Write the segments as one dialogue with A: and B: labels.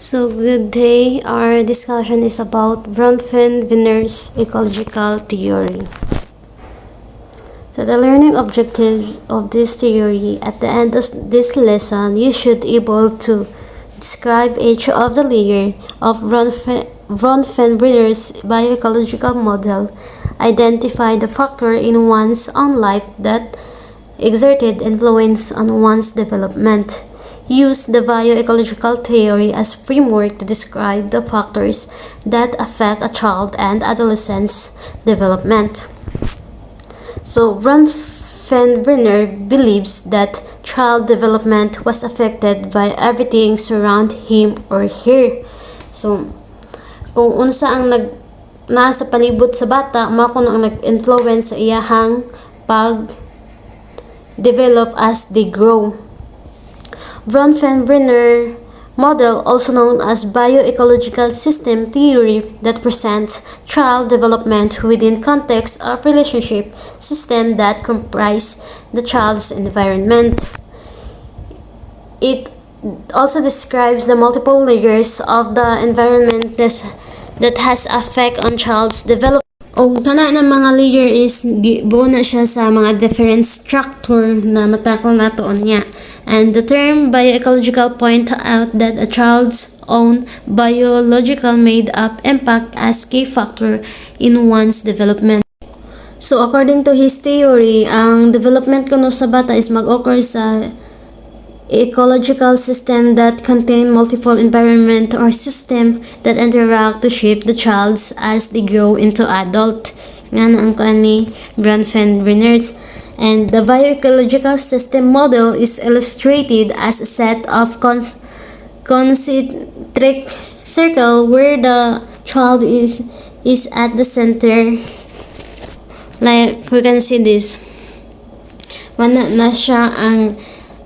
A: So good day. Our discussion is about bronfenbrenner's ecological theory. So the learning objectives of this theory, at the end of this lesson, you should be able to describe each of the layer of bronfenbrenner's bioecological model, identify the factor in one's own life that exerted influence on one's development. Use the bioecological theory as framework to describe the factors that affect a child and adolescent's development. So bronfenbrenner believes that child development was affected by everything surround him or her. So kung unsa ang nasa palibot sa bata, mao kuno ang nag-influence sa iyahang pag-develop as they grow. Bronfenbrenner model, also known as bioecological system theory, that presents child development within context of relationship system that comprise the child's environment. It also describes the multiple layers of the environment that has effect on child's development. Og kana ng mga layer is gibuo na siya sa mga different structure na matakal nato niya. And the term bioecological point out that a child's own biological made-up impact as key factor in one's development. So according to his theory, ang development kuno sa bata is mag-occur sa ecological system that contain multiple environment or system that interact to shape the child as they grow into adult. Nga na ang ni Bronfenbrenner's. And the bioecological system model is illustrated as a set of concentric circle where the child is at the center. Like we can see this. Wala na siya ang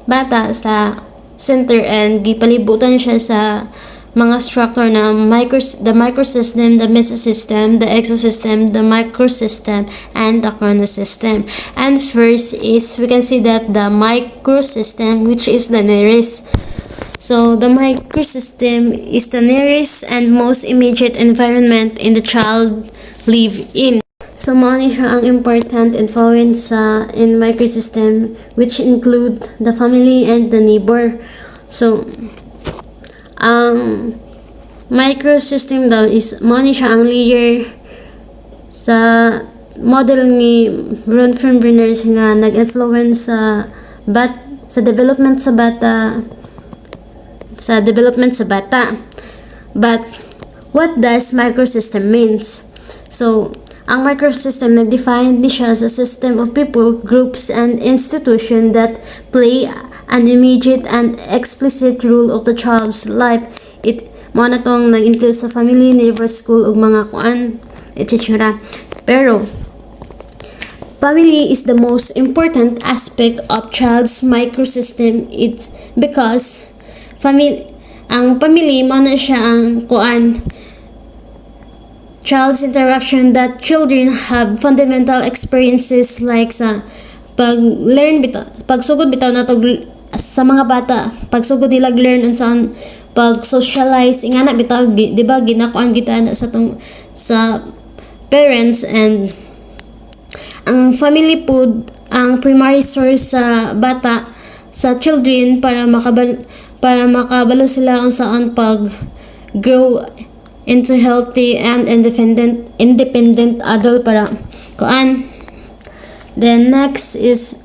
A: bata sa center and gipalibutan siya sa mga structure na the microsystem, the mesosystem, the exosystem, the microsystem, and the chronosystem. And first is we can see that the microsystem, which is the nearest. So the microsystem is the nearest and most immediate environment in the child live in. So mao ni siya ang important influence in microsystem, which include the family and the neighbor. So ang microsystem daw is mao ni siya ang layer sa model ni Bronfenbrenner nga nag-influence sa development sa bata. But what does microsystem means? So ang microsystem nag-define ni siya sa system of people, groups, and institution that play an immediate and explicit role of the child's life. It mo na tong nag-include sa family, neighbor, school, ug mga kuan, etc. Pero family is the most important aspect of child's microsystem. It's because ang family mo na siya ang kuan child's interaction that children have fundamental experiences like sa pagsugod bitaw na to sa mga bata, pagsugod nila learn unsa pag-socialize ingana bitaw di ba ginakuan kita na sa parents. And ang family food ang primary source sa bata, sa children, para makabalo sila unsaan pag grow into healthy and independent adult para kuan. Then next is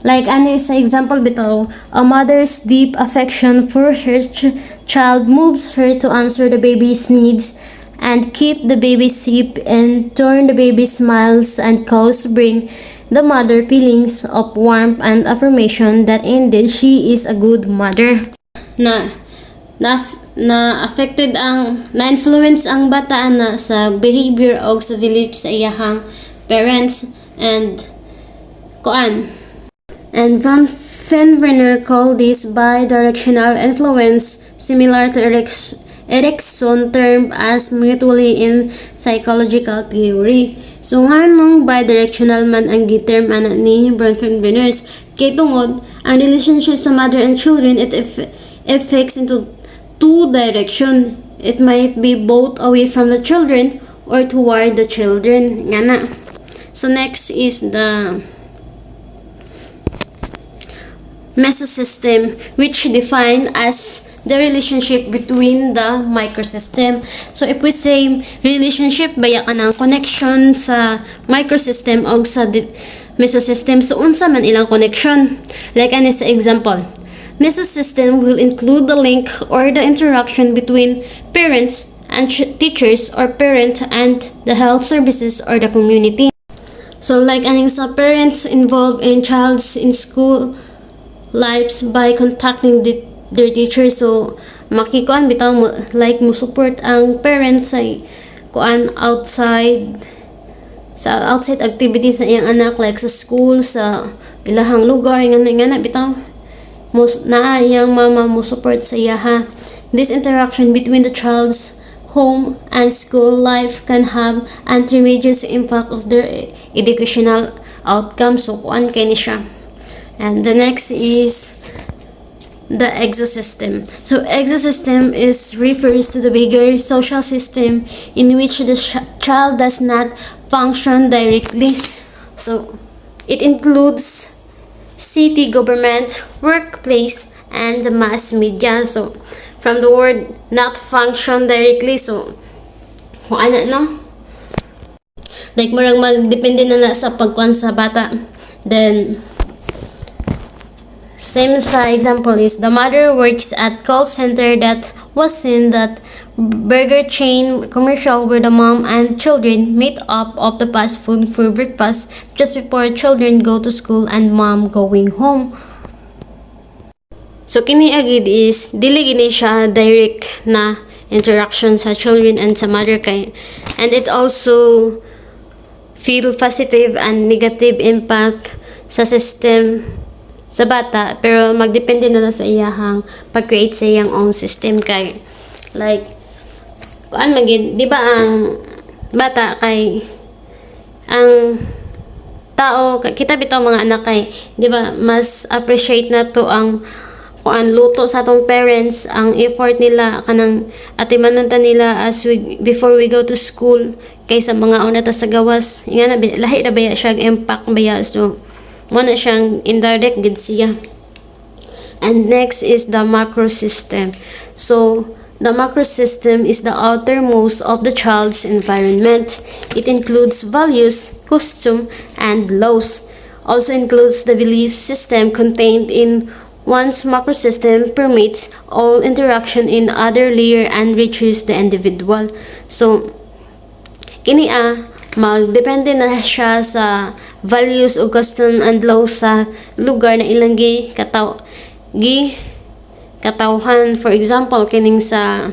A: like sa example bitaw, a mother's deep affection for her child moves her to answer the baby's needs and keep the baby safe and turn the baby's smiles and cause bring the mother feelings of warmth and affirmation that indeed she is a good mother. Na-affected na-influence ang bata na sa behavior o sa belief sa iyahang parents and kuan. And Bronfenbrenner called this bidirectional influence, similar to Erickson's term as mutually in psychological theory. So nganong bidirectional man ang giterm ana ni Bronfenbrenner kay tungod ang relationship sa mother and children, it affects into two direction. It might be both away from the children or toward the children. Nga na. So next is the mesosystem, which defined as the relationship between the microsystem. So if we say relationship, baya ka ng connection sa microsystem o sa mesosystem, so unsa man ilang connection. Like ani sa example, mesosystem will include the link or the interaction between parents and teachers, or parent and the health services or the community. So like aning sa parents involved in child's in school lives by contacting their teachers. So makikuan bitaw mo, like mo support ang parents sa kuan outside activities sa iyang anak, like sa school, sa ilahang lugar nga bitaw mo na iyang mama mo support sa iya ha. This interaction between the child's home and school life can have intermediate impact of their educational outcomes. So kuan kay ni siya. And the next is the exosystem. So exosystem refers to the bigger social system in which the child does not function directly. So it includes city government, workplace, and the mass media. So from the word not function directly, so ano no? Like marang magdepende na sa pagkuan sa bata. Then same sa example is the mother works at call center that was in that burger chain commercial where the mom and children meet up of the fast food for breakfast just before children go to school and mom going home. So kini agid is dili gini siya direct na interaction sa children and sa mother kay, and it also feel positive and negative impact sa system sa bata, pero magdepende na sa iyahang pag-create sa iyang own system kay like kuan magid di ba ang bata kay ang tao kita bitaw mga anak kay di ba mas appreciate na to ang kuan luto sa atong parents, ang effort nila kanang atimanon ta nila before we go to school kaysa mga una ta sa gawas nga na lahi na baya siya impact baya. So mo na siyang indirect gid siya. And next is the macro system. So the macro system is the outermost of the child's environment. It includes values, custom, and laws. Also includes the belief system contained in one's macro system, permits all interaction in other layer and reaches the individual. So kini magdepende na siya sa values o custom and laws sa lugar na ilang katawhan. For example, kining sa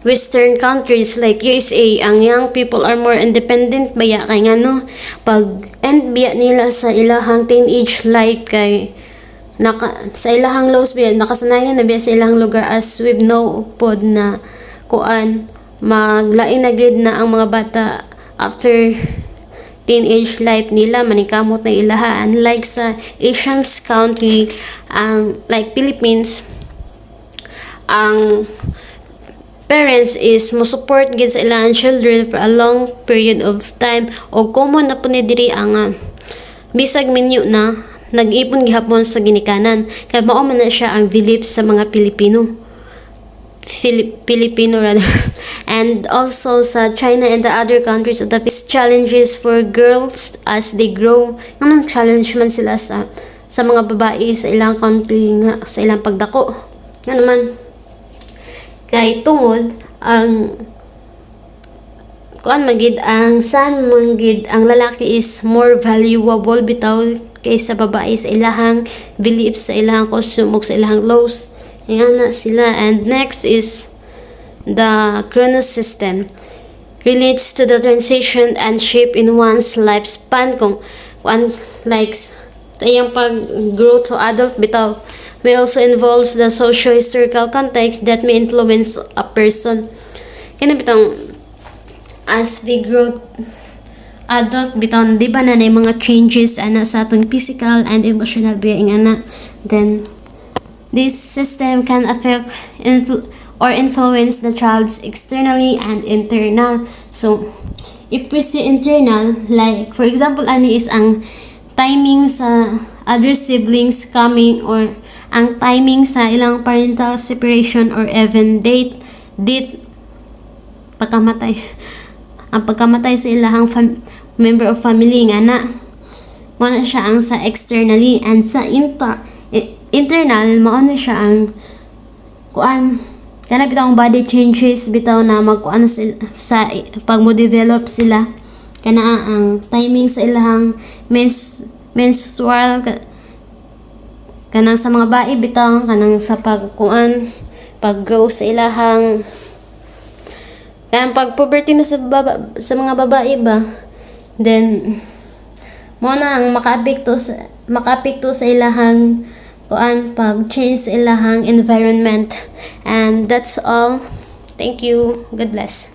A: Western countries like USA, ang young people are more independent baya kay ngano pag end biya nila sa ilahang teenage life kay sa ilahang laws biya nakasanayan na biya sa ilang lugar as with no pod na kuan maglain na grid na ang mga bata after teenage life nila, manikamot na ilaha. Unlike sa Asian country, like Philippines, ang parents is mo support gid sa ilang children for a long period of time, o common na po ni diri ang bisag minyo na nag-ipon gihapon sa ginikanan kay mao man na siya ang belief sa mga Filipino rather. And also sa China and the other countries that face challenges for girls as they grow. Anong challenge man sila sa mga babae sa ilang country nga sa ilang pagdako. Nga naman kay tungod ang kuan magid ang ang lalaki is more valuable bitaw kaysa babae sa ilahang beliefs, sa ilahang custom, sa ilahang laws. Yan na sila. And next is the chronos system. Relates to the transition and shape in one's lifespan. Kung one likes tayong pag-grow to adult bitaw, may also involves the socio-historical context that may influence a person. Kaya bitang as they grow adult bitaw, di ba na mga changes ana sa atong physical and emotional being ana. Then This system can affect or influence the child's externally and internal. So, if we see internal, like for example, ano is ang timing sa other siblings coming or ang timing sa ilang parental separation or even date pagkamatay. Ang pagkamatay sa ilang member of family nga na mo na siya ang sa externally, and sa internal mao na siya ang kuan kana bitaw ang body changes bitaw na magkuan sa pag mo develop sila, kana ang timing sa ilahang menstrual kanang sa mga bae bitaw, kanang sa pagkuan pag-grow sa ilahang kanang pag puberty na sa mga babae ba, then mo na ang makaapekto sa ilahang kuan pag change sa ilahang environment. And that's all. Thank you. God bless.